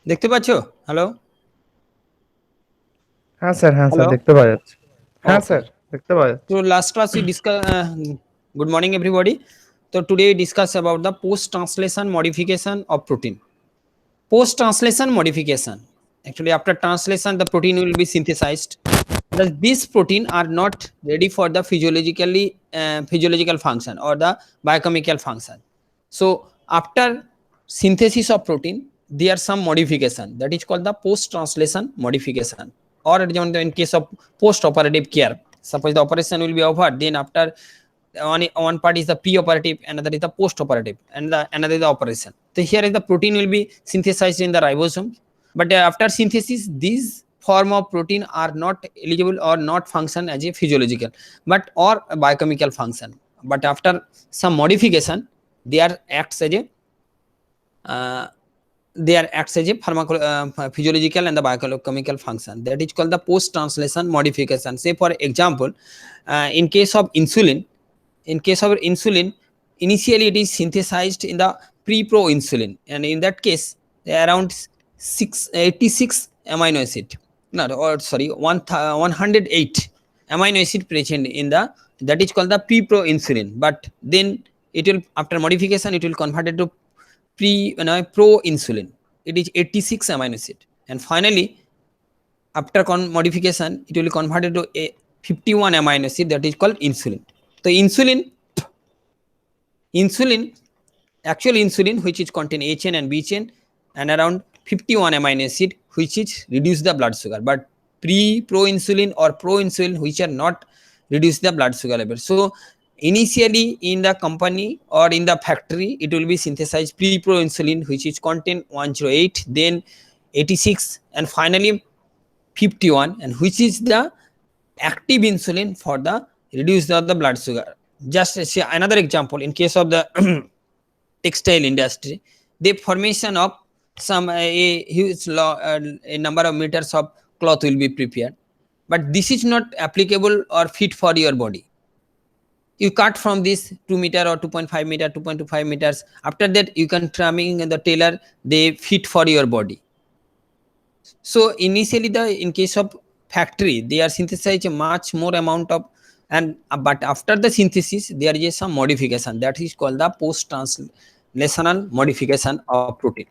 দেখতে পাচ্ছো? হ্যালো? হ্যাঁ স্যার হ্যালো? দেখতে পাওয়া যাচ্ছে। হ্যাঁ Okay. স্যার দেখতে পাওয়া So যাচ্ছে। last class we discuss. Good morning, everybody. So today we discuss about the post-translation modification of protein. Post-translation modification. Actually, after translation, the protein will be synthesized. These protein are not ready for the physiological function or the biochemical function. So after synthesis of protein, there are some modification that is called the post-translation modification. Or in case of post-operative care, suppose the operation will be over, then after one part is the pre-operative, another is the post-operative, and another is the operation. So here is the protein will be synthesized in the ribosome, but after synthesis, these form of protein are not eligible or not function as a physiological, but or a biochemical function. But after some modification, they are acts as a physiological and the biochemical function, that is called the post translation modification. Say for example, in case of insulin, initially it is synthesized in the pre-pro insulin, and in that case around 86 amino acid, no, or sorry, 108 amino acid present in the, that is called the pre-pro insulin. But then it will, after modification, it will convert it to pro insulin. It is 86 amino acid, and finally after modification it will convert it to a 51 amino acid, that is called insulin. So insulin actual insulin, which is contain A chain and B chain, and around 51 amino acid, which is reduce the blood sugar. But pro insulin or pro insulin, which are not reduce the blood sugar level. So initially in the company or in the factory, it will be synthesized pre pro insulin, which is contain 108, then 86, and finally 51, and which is the active insulin for the reduce the blood sugar. Just another example, in case of the textile industry, the formation of some a huge a number of meters of cloth will be prepared, but this is not applicable or fit for your body. You cut from this 2 meter or 2.5 meter, 2.25 meters, after that you can trimming the tailor, they fit for your body. So initially in case of factory, they are synthesized a much more amount of, and but after the synthesis there is some modification, that is called the post translational modification of protein.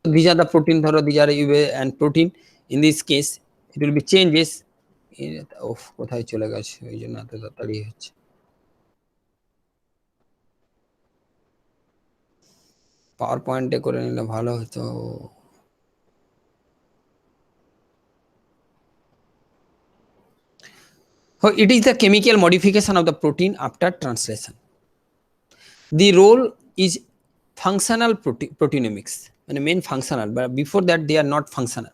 These are the protein, these are UA and protein. In this case it will be changes কোথায় চলে গেছে, ওই জন্য এত তাড়াতাড়ি হচ্ছে। পাওয়ার পয়েন্টে করে নিলে ভালো হতো। So it is the chemical modification of the protein after translation. The role is functional proteomics, and main functional, but before that they are not functional.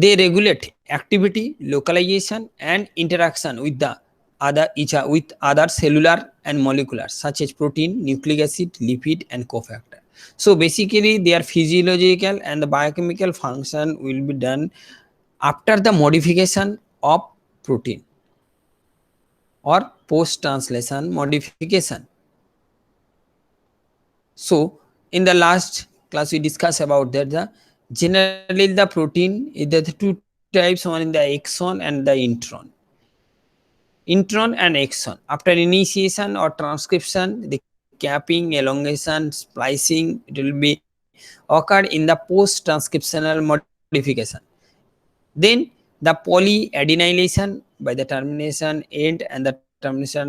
They regulate activity, localization, and interaction with the with other cellular and molecular, such as protein, nucleic acid, lipid, and cofactor. So basically their physiological and the biochemical function will be done after the modification of protein or post translation modification. So in the last class we discussed about that the generally the protein is the two types, one in the exon and the intron and exon. After initiation or transcription, the capping, elongation, splicing, it will be occurred in the post transcriptional modification. Then the polyadenylation by the termination end and the termination,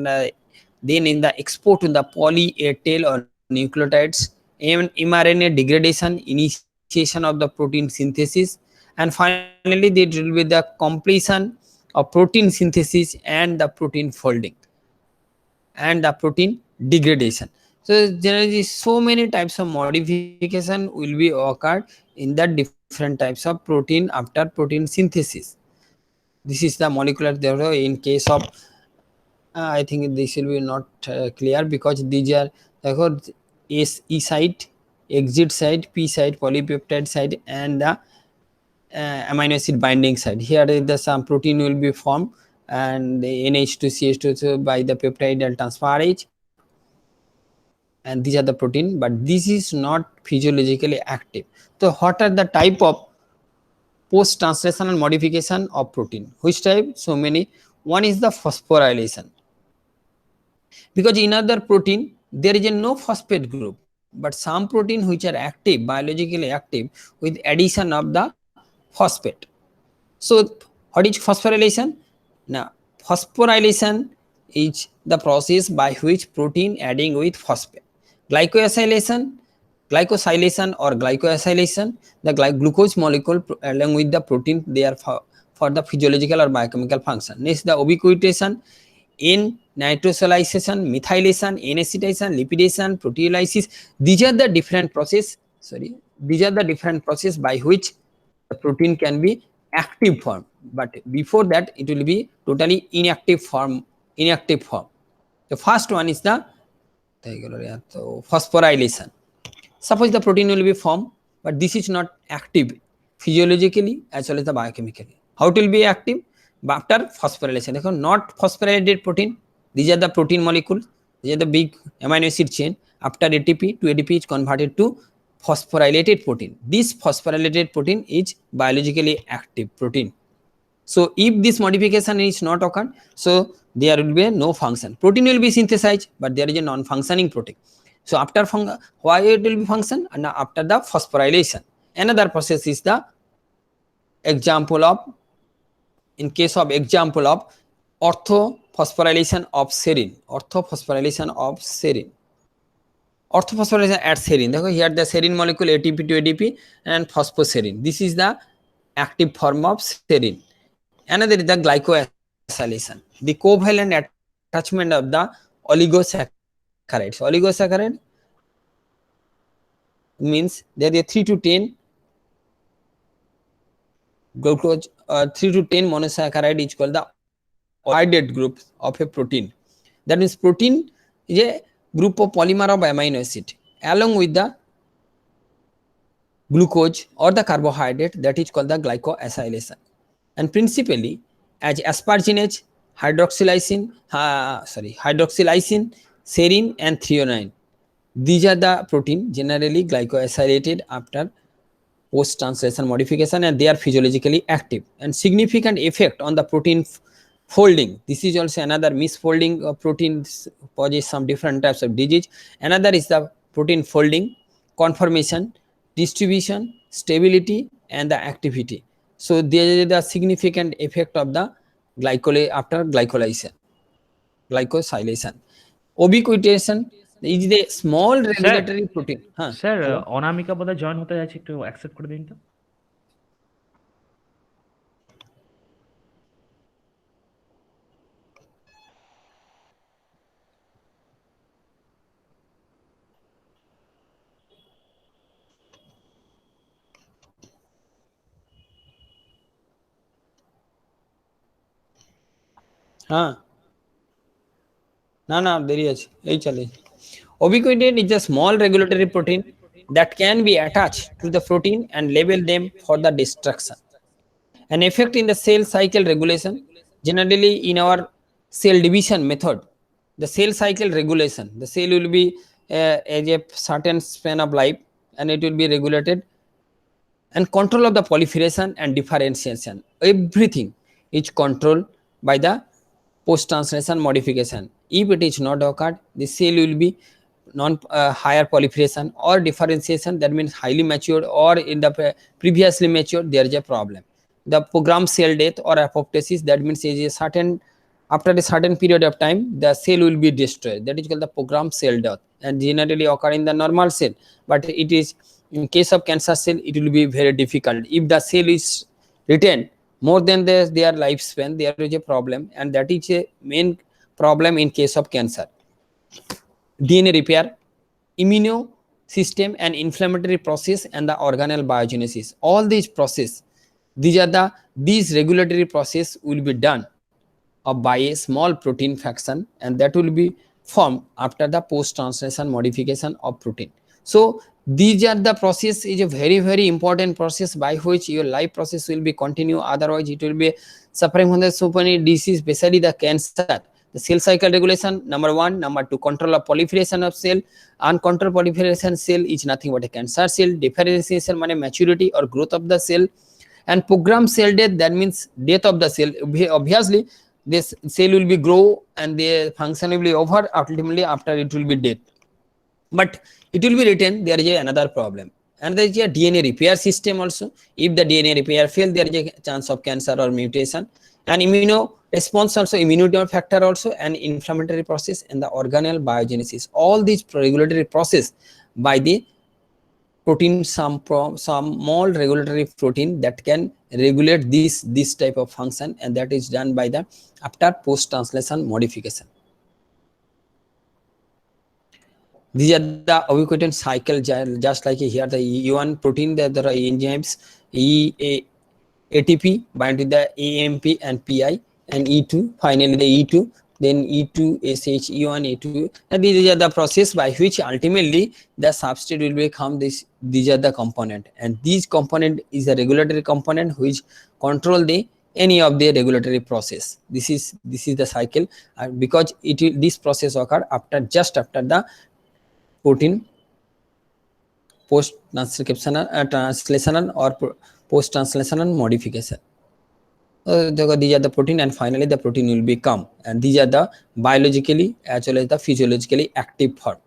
then in the export to the poly A tail or nucleotides, mRNA degradation, initiation of the protein synthesis, and finally there will be the completion of protein synthesis and the protein folding and the protein degradation. So generally so many types of modification will be occurred in the different types of protein after protein synthesis. This is the molecular theory. In case of I think this will be not clear because these are E site, exit site, P site, polypeptide site, and the amino acid binding site. Here the some protein will be formed, and the NH2 CH2 by the peptide transferase, and these are the protein, but this is not physiologically active. So what are the type of post translational modification of protein? Which type? So many. One is the phosphorylation, because in other protein there is a no phosphate group, but some protein which are active, biologically active, with addition of the phosphate. So what is phosphorylation? Now phosphorylation is the process by which protein adding with phosphate. Glycosylation, glycosylation or glycosylation, the glucose molecule along with the protein, they are for the physiological or biochemical function. Next, the ubiquitination, N nitrosylation, methylation, N-acetylation, lipidation, proteolysis. These are the different process. These are the different process by which the protein can be active form. But before that, it will be totally inactive form. The first one is the phosphorylation. Suppose the protein will be formed, but this is not active physiologically as well as the biochemically. How it will be active? After phosphorylation. Not phosphorylated protein. These are the protein molecules. These are the big amino acid chain. After ATP to ADP is converted to phosphorylated protein. This phosphorylated protein is biologically active protein. So if this modification is not occurred, so there will be no function. Protein will be synthesized, but there is a non-functioning protein. So after why it will be function? And after the phosphorylation. Another process is the example of, in case of example of orthophosphorylation of serine. Orthophosphorylation at serine. Here the serine molecule ATP to ADP and phosphoserine. This is the active form of serine. Another is the glycosylation, the covalent attachment of the oligosaccharides. Oligosaccharide means there is a 3 to 10 glucose, 3 to 10 monosaccharide is called the hydrate group of a protein. That means protein is a group of polymer of amino acid along with the glucose or the carbohydrate, that is called the glycosylation. And principally as asparginase, hydroxylysine, serine and threonine. These are the protein generally glycosylated after post-translation modification, and they are physiologically active. And significant effect on the protein folding. This is also another misfolding of proteins causes some different types of disease. Another is the protein folding, conformation, distribution, stability, and the activity. So there is the significant effect of the after glycosylation. Ubiquitination is the small regulatory protein. Sir Anamika বোধহয় join হতে যাচ্ছে, একটু accept করে দিন তো। হ্যাঁ, না দেরি আছে, এই চলে। Ubiquitin is a small regulatory protein that can be attached to the protein and label them for the destruction. An effect in the cell cycle regulation, generally in our cell division method, the cell cycle regulation, the cell will be as a certain span of life and it will be regulated, and control of the proliferation and differentiation. Everything is controlled by the post-translation modification. If it is not occurred, the cell will be higher proliferation or differentiation, that means highly matured, or in the previously matured there is a problem. The programmed cell death or apoptosis, that means is a certain, after a certain period of time the cell will be destroyed, that is called the programmed cell death, and generally occur in the normal cell, but it is in case of cancer cell it will be very difficult. If the cell is retained more than their lifespan, there is a problem, and that is a main problem in case of cancer. DNA repair, immune system and inflammatory process, and the organelle biogenesis. All these process, these regulatory process will be done by a small protein fraction, and that will be formed after the post-translation modification of protein. So these are the process, is a very very important process by which your life process will be continue, otherwise it will be suffering from the so many disease, especially the cancer. The cell cycle regulation, number one. Number two, control of proliferation of cell. Uncontrolled proliferation cell is nothing but a cancer cell. Differentiation means maturity or growth of the cell. And programmed cell death, that means death of the cell. Obviously, this cell will be grow and the function will be over ultimately after it will be dead. But it will be written, there is another problem. And there is a DNA repair system also. If the DNA repair fail, there is a chance of cancer or mutation. And immuno response also, immunity factor also, and inflammatory process and the organelle biogenesis. All these regulatory process by the protein, some small regulatory protein that can regulate this type of function, and that is done by the after post translation modification. These are the ubiquitin cycle, just like here the E1 protein, there are enzymes ATP bind to the AMP and PI, and E2, finally the E2, then E2, SH, E1, E2, and these are the process by which ultimately the substrate will become this. These are the component, and these component is a regulatory component which control the any of the regulatory process. This is the cycle, because this process occur just after the protein post translational or post translational modification. These are the protein, and finally the protein will become, and these are the biologically as well as the physiologically active form.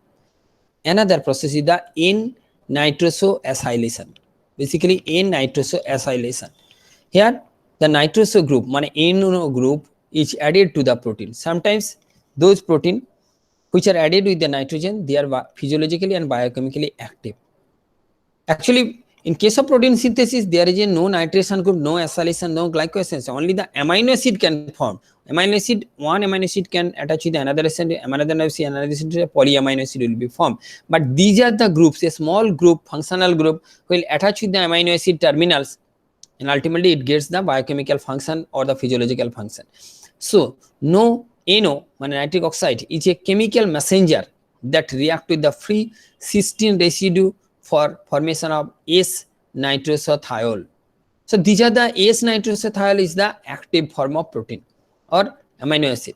Another process is the N-nitroso-acylation. Basically N-nitroso-acylation. Here the nitroso group, NO group, is added to the protein. Sometimes those protein which are added with the nitrogen, they are physiologically and biochemically active. Actually, in case of protein synthesis, there is no nitration group, no acylation, no glycosylation. Only the amino acid can form. Amino acid, one amino acid can attach with another acid, another acid, polyamino acid will be formed. But these are the groups, a small group, functional group, will attach with the amino acid terminals, and ultimately it gets the biochemical function or the physiological function. So, NO, nitric oxide, is a chemical messenger that react with the free cysteine residue for formation of S-nitrosothiol. So these are the S-nitrosothiol is the active form of protein or amino acid.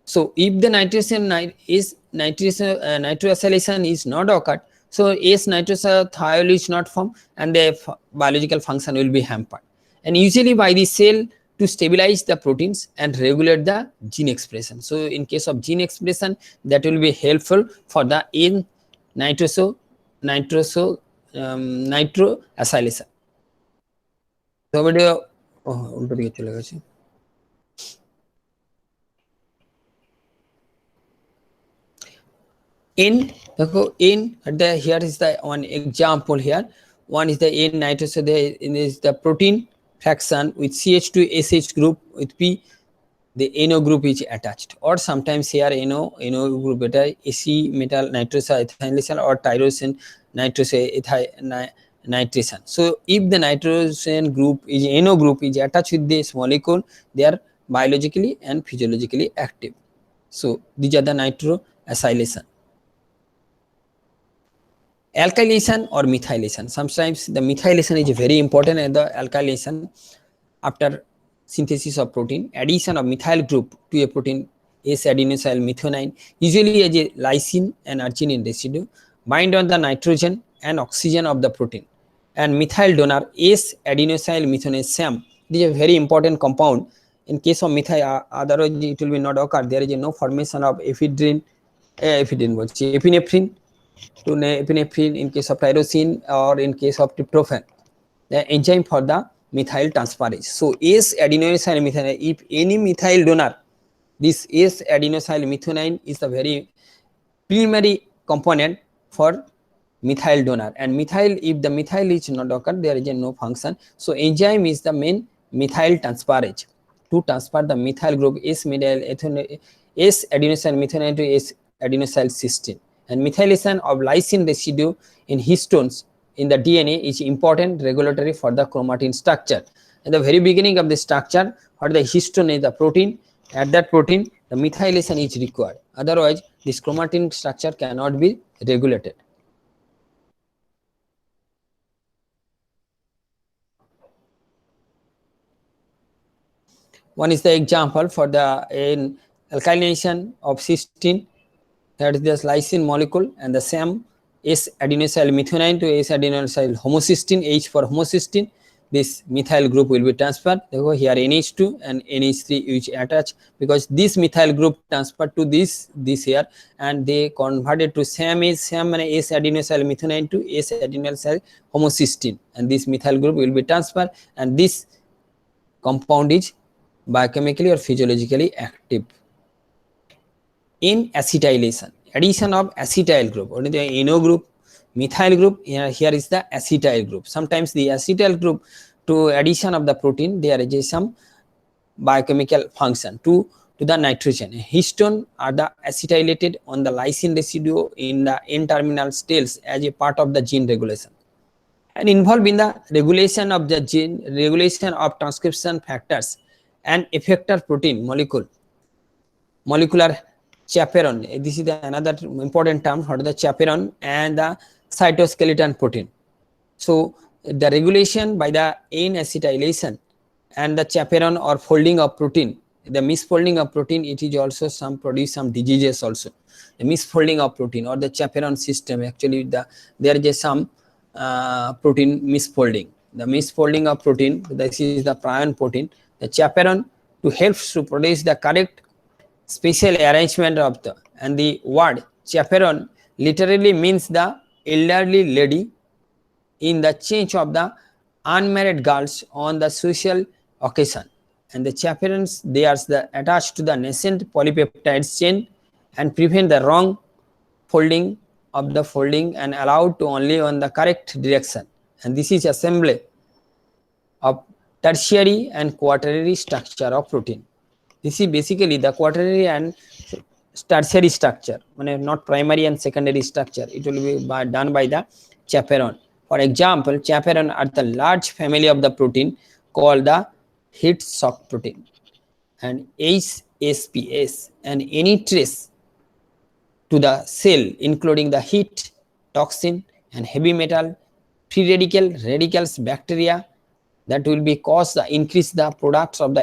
So if the nitroacylation is not occurred, so S-nitrosothiol is not formed, and the biological function will be hampered. And usually by the cell to stabilize the proteins and regulate the gene expression. So in case of gene expression, that will be helpful for the nitroacylation. So video উল্টো দিকে চলে গেছে। N, here is the one example here. One is the N-nitroso, there is the protein fraction with CH2SH group with P, the NO group is attached, or sometimes here NO group beta AC metal nitrosoethylation or tyrosine nitration. So if the nitrogen group is NO group is attached with this molecule, they are biologically and physiologically active. So these are the nitroacylation. Alkylation or methylation. Sometimes the methylation is very important, and the alkylation after synthesis of protein, addition of methyl group to a protein S-adenosyl methionine, usually as a lysine and arginine residue, bind on the nitrogen and oxygen of the protein, and methyl donor S-adenosyl methionine SAM. This is a very important compound. In case of methyl, otherwise it will be not occur. There is no formation of epinephrine to epinephrine in case of tyrosine, or in case of tryptophan, the enzyme for the methyl transferase. So S-adenosyl methionine, if any methyl donor, this S-adenosyl methionine is the very primary component for methyl donor, and methyl, if the methyl is not occur, there is no function. So enzyme is the main methyl transferase to transfer the methyl group S-adenosyl methionine to S-adenosyl cysteine. And methylation of lysine residue in histones in the DNA is important regulatory for the chromatin structure. At the very beginning of the structure, for the histone is the protein, at that protein the methylation is required, otherwise this chromatin structure cannot be regulated. One is the example for the alkylation of cysteine, that is the lysine molecule, and the same S-adenosyl methionine to S-adenosyl homocysteine, H for homocysteine. This methyl group will be transferred. Therefore, here NH2 and NH3 which attach, because this methyl group transferred to this here, and they converted to same S-adenosyl methionine to S-adenosyl homocysteine, and this methyl group will be transferred, and this compound is biochemically or physiologically active. In acetylation, addition of acetyl group, or the NO group, methyl group, here is the acetyl group. Sometimes the acetyl group, to addition of the protein, there is some biochemical function to the nitrogen. Histone are the acetylated on the lysine residue in the N-terminal cells as a part of the gene regulation, and involved in the regulation of the gene, regulation of transcription factors and effector protein molecular chaperone. This is another important term for the chaperone and the cytoskeleton protein. So the regulation by the N-acetylation and the chaperone or folding of protein, the misfolding of protein, it is also produce some diseases also. The misfolding of protein or the chaperone system, actually there is some protein misfolding. The misfolding of protein, this is the prion protein. The chaperone to help to produce the correct special arrangement of the, and the word chaperone literally means the elderly lady in the change of the unmarried girls on the social occasion, and the chaperones, they are attached to the nascent polypeptide chain and prevent the wrong folding of the folding and allowed to only on the correct direction, and this is assembly of tertiary and quaternary structure of protein. This is basically the quaternary and tertiary structure, not primary and secondary structure. It will be done by the chaperone. For example, chaperone are the large family of the protein called the heat shock protein and HSPS, and any trace to the cell including the heat, toxin and heavy metal, free radicals, bacteria, that will be cause the increase the products of the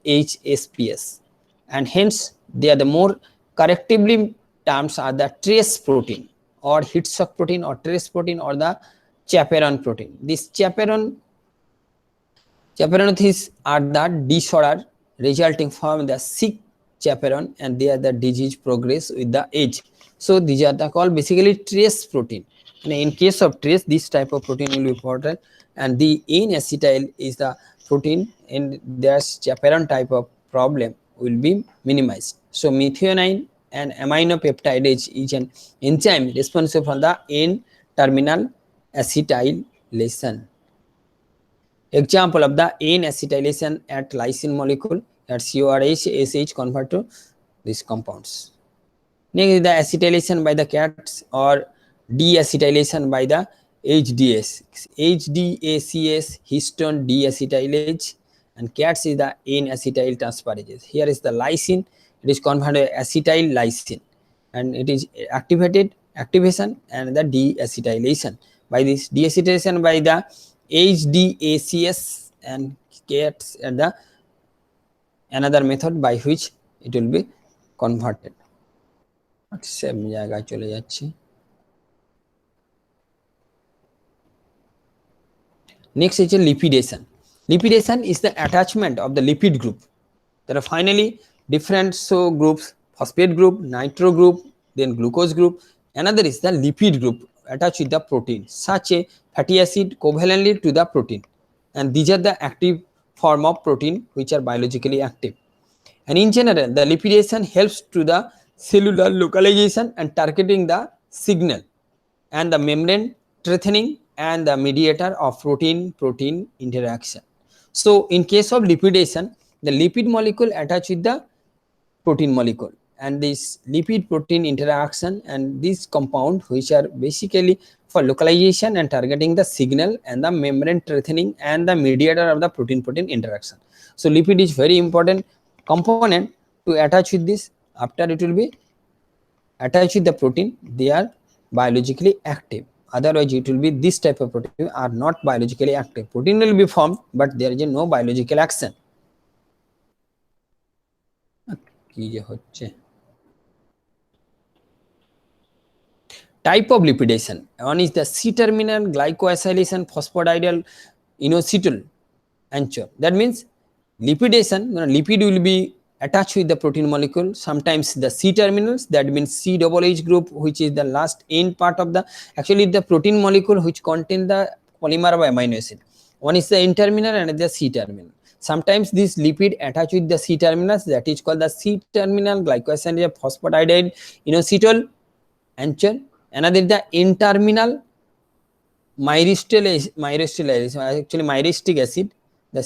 HSPS, and hence they are the more correctively terms are the trace protein or heat shock protein or trace protein or the chaperone protein. This chaperones are the disorder resulting from the sick chaperone, and they are the disease progress with the age. So these are the called basically trace protein, and in case of trace, this type of protein will be important, and the N-acetyl is the protein, and their chaperone type of problem will be minimized. So methionine and aminopeptidase is an enzyme responsible for the N-terminal acetylation. Example of the N-acetylation at lysine molecule, at CORH, SH convert to these compounds. Next is the acetylation by the CATS or deacetylation by the HDS. HDACS, histone deacetylase, and CATS is the N-acetyl transferase. Here is the lysine, it is converted to acetyl lysine, and it is activation and the deacetylation. By this deacetylation by the HDACS and CATS and the another method by which it will be converted. Same জায়গায় চলে যাচ্ছি। Next is lipidation. Lipidation is the attachment of the lipid group. There are finally different groups: phosphate group, nitro group, then glucose group. Another is the lipid group attached with the protein, such a fatty acid covalently to the protein, and these are the active form of protein which are biologically active. And in general, the lipidation helps to the cellular localization and targeting the signal, and the membrane strengthening and the mediator of protein-protein interaction. So in case of lipidation, the lipid molecule attached with the protein molecule, and this lipid protein interaction and these compound which are basically for localization and targeting the signal and the membrane strengthening and the mediator of the protein-protein interaction. So lipid is very important component to attach with this. After it will be attached with the protein, they are biologically active. Otherwise, it will be this type of protein are not biologically active. Protein will be formed, but there is no biological action. কি যে হচ্ছে type of lipidation. One is the C-terminal glycoacylation phosphodidyl inositol anchor. That means lipidation, lipid will be attached with the protein molecule. Sometimes the C-terminals, that means COOH group, which is the last end part of the, actually the protein molecule which contain the polymer of amino acid. One is the N-terminal and the C-terminal. Sometimes this lipid attach with the C-terminals, that is called the C-terminal glycoacylation phosphodidyl inositol anchor. Another is the N-terminal myristoyl, actually myristic acid, the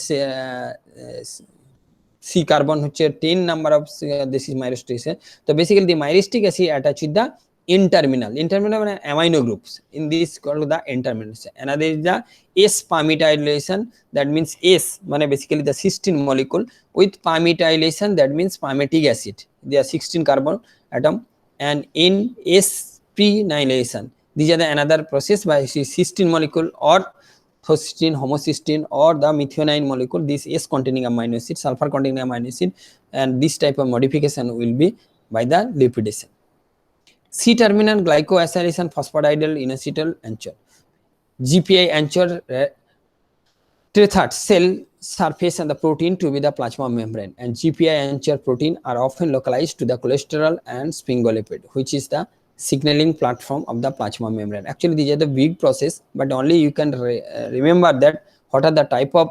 C carbon হচ্ছে 10 number of this is myristic acid. So basically the myristic acid attached with the N-terminal মানে amino groups, in this called the N-terminal. Another is the S palmitylation, that means S মানে basically the cysteine molecule with palmitylation, that means palmitic acid, they are 16 carbon atom, and in S prenylation, these are the another process by cysteine molecule or cysteine, homocysteine or the methionine molecule, this S containing amino acid, sulfur containing amino acid, and this type of modification will be by the lipidation. C-terminal glycoacylation phosphodidyl inositol anchor, GPI anchor tethered cell surface and the protein to be the plasma membrane, and GPI anchor protein are often localized to the cholesterol and sphingolipid, which is the signaling platform of the plasma membrane. Actually these are the big process, but only you can remember that what are the type of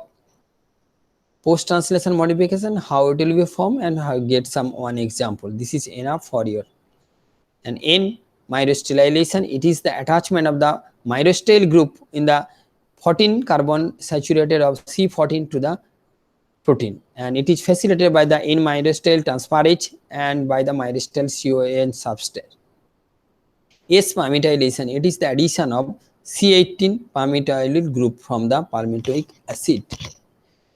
post translation modification, how it will be formed, and how get some one example. This is enough for your. And N myristoylation, it is the attachment of the myristoyl group in the 14 carbon saturated of C14 to the protein, and it is facilitated by the N-myristoyl transferase and by the myristoyl CoA substrate. S palmitylation, it is the addition of C18 palmitoyl group from the palmitoic acid,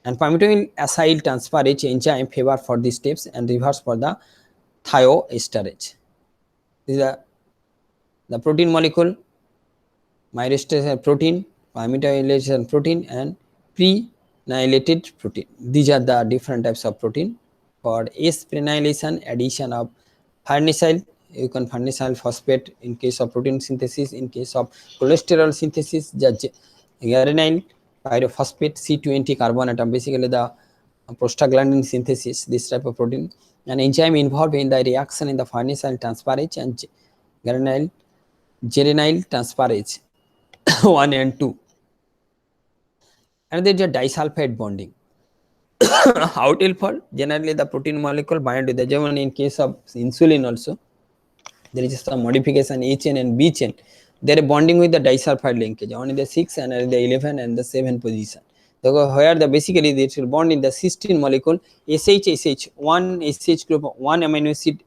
and palmitoyl acyl transferase enzyme favor for these steps and reverse for the thioesterase. These are the protein molecule, myristoyl protein, palmitylation protein, and prenylated protein. These are the different types of protein. For S prenylation, addition of farnesyl, you can farnesyl phosphate in case of protein synthesis, in case of cholesterol synthesis, arenyl pyrophosphate C20 carbon atom, basically the prostaglandin synthesis, this type of protein, an enzyme involved in the reaction in the farnesyl transferase and geranyl transferase 1 and 2. And there is a disulfide bonding. How it will fall? Generally the protein molecule bind with the German, in case of insulin also there is some modification A chain and B chain, they are bonding with the disulfide linkage, one in the 6 and the 11 and the 7 position. So where the basically they will bond in the cysteine molecule, SH, one SH group, one amino acid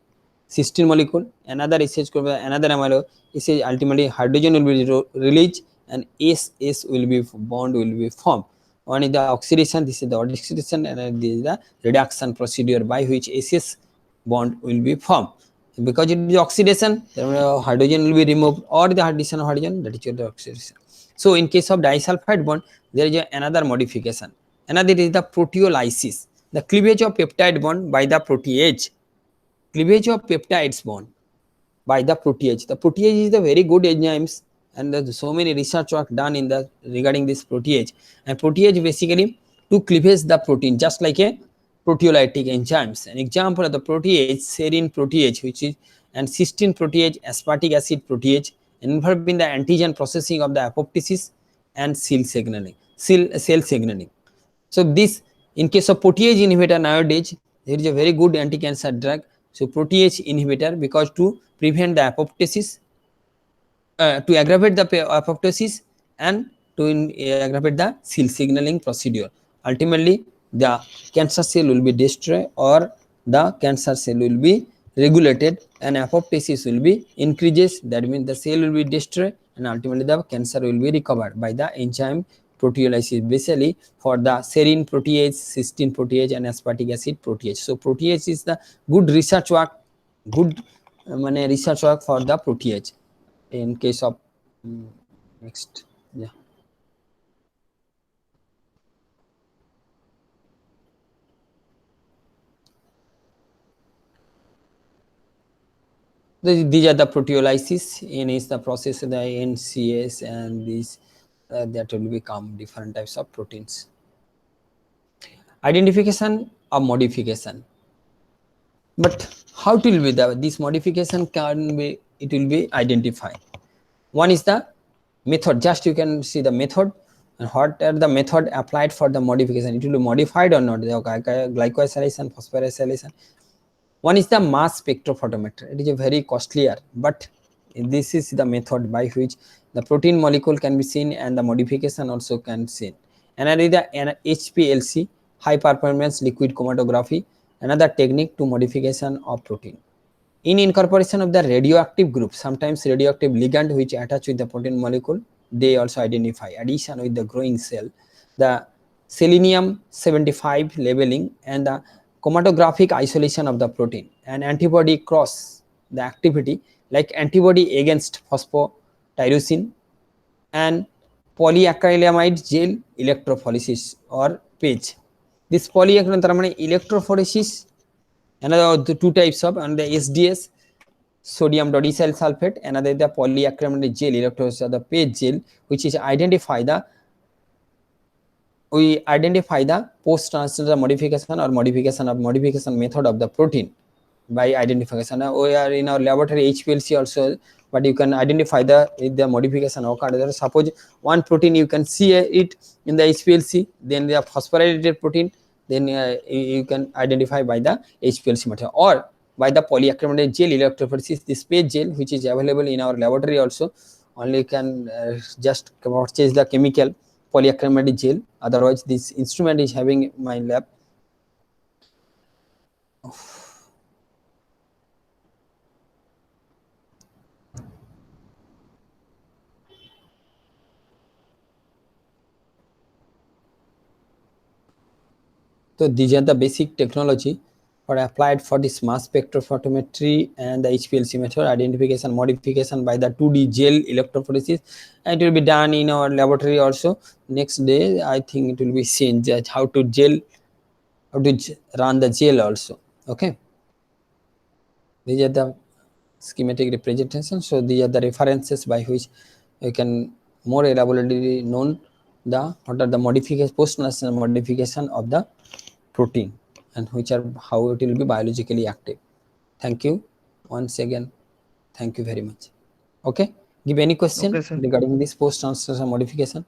cysteine molecule, another SH group, another amino acid, ultimately hydrogen will be released and S will be bond will be formed. One is the oxidation, this is the oxidation, and this is the reduction procedure by which SS bond will be formed. Because it is oxidation, hydrogen will be removed, or the addition of hydrogen, that is the oxidation. So in case of disulfide bond, there is another modification. Another is the proteolysis, the cleavage of peptide bond by the protease. Cleavage of peptides bond by the protease. The protease is the very good enzymes, and there's so many research work done in the regarding this protease. And protease basically to cleavage the protein, just like a proteolytic enzymes. An example of the protease, serine protease, which is, and cysteine protease, aspartic acid protease, involved in the antigen processing of the apoptosis and cell signaling. So this, in case of protease inhibitor nowadays, there is a very good anti-cancer drug. So protease inhibitor, because to prevent the apoptosis, to aggravate the apoptosis and to aggravate the cell signaling procedure. Ultimately, the cancer cell will be destroyed or the cancer cell will be regulated and apoptosis will be increases. That means the cell will be destroyed and ultimately the cancer will be recovered by the enzyme proteolysis, basically for the serine protease, cysteine protease, and aspartic acid protease. So protease is the good research work, good research work for the protease. In case of next, yeah. These are the proteolysis. N is the process of the NCS, and these that will become different types of proteins. Identification of modification. But how it will be this modification can be, it will be identified. One is the method. Just you can see the method and what are the method applied for the modification. It will be modified or not. The glycosylation, phosphorylation. One is the mass spectrophotometer. It is a very costlier, but this is the method by which the protein molecule can be seen and the modification also can be seen. Another is the HPLC, high performance liquid chromatography, another technique to modification of protein. In incorporation of the radioactive group, sometimes radioactive ligand which attach with the protein molecule, they also identify. Addition with the growing cell, the selenium 75 labeling and the chromatographic isolation of the protein, and antibody cross the activity like antibody against phosphotyrosine and polyacrylamide gel electrophoresis or PAGE. This polyacrylamide electrophoresis, another the two types of, and the SDS sodium dodecyl sulfate, another the polyacrylamide gel electrophoresis or the PAGE gel, which is identify the post translational modification or modification method of the protein by identification. We are in our laboratory HPLC also, but you can identify the modification occurred. Suppose one protein you can see it in the HPLC, then the phosphorylated protein, then you can identify by the HPLC method or by the polyacrylamide gel electrophoresis. This PAGE gel which is available in our laboratory also, only can just purchase the chemical polyacrylamide gel. Otherwise, this instrument is having in my lab. So these are the basic technology for applied for this mass spectrophotometry and the HPLC method, identification modification by the 2D gel electrophoresis. And it will be done in our laboratory also. Next day, I think it will be seen that how to run the gel also. Okay. These are the schematic representation. So these are the references by which you can more elaborately known the what are the modification post-translational modification of the protein and which are how it will be biologically active. Thank you once again. Thank you very much. Okay. Give any question Okay, sir. regarding this post-translational modification?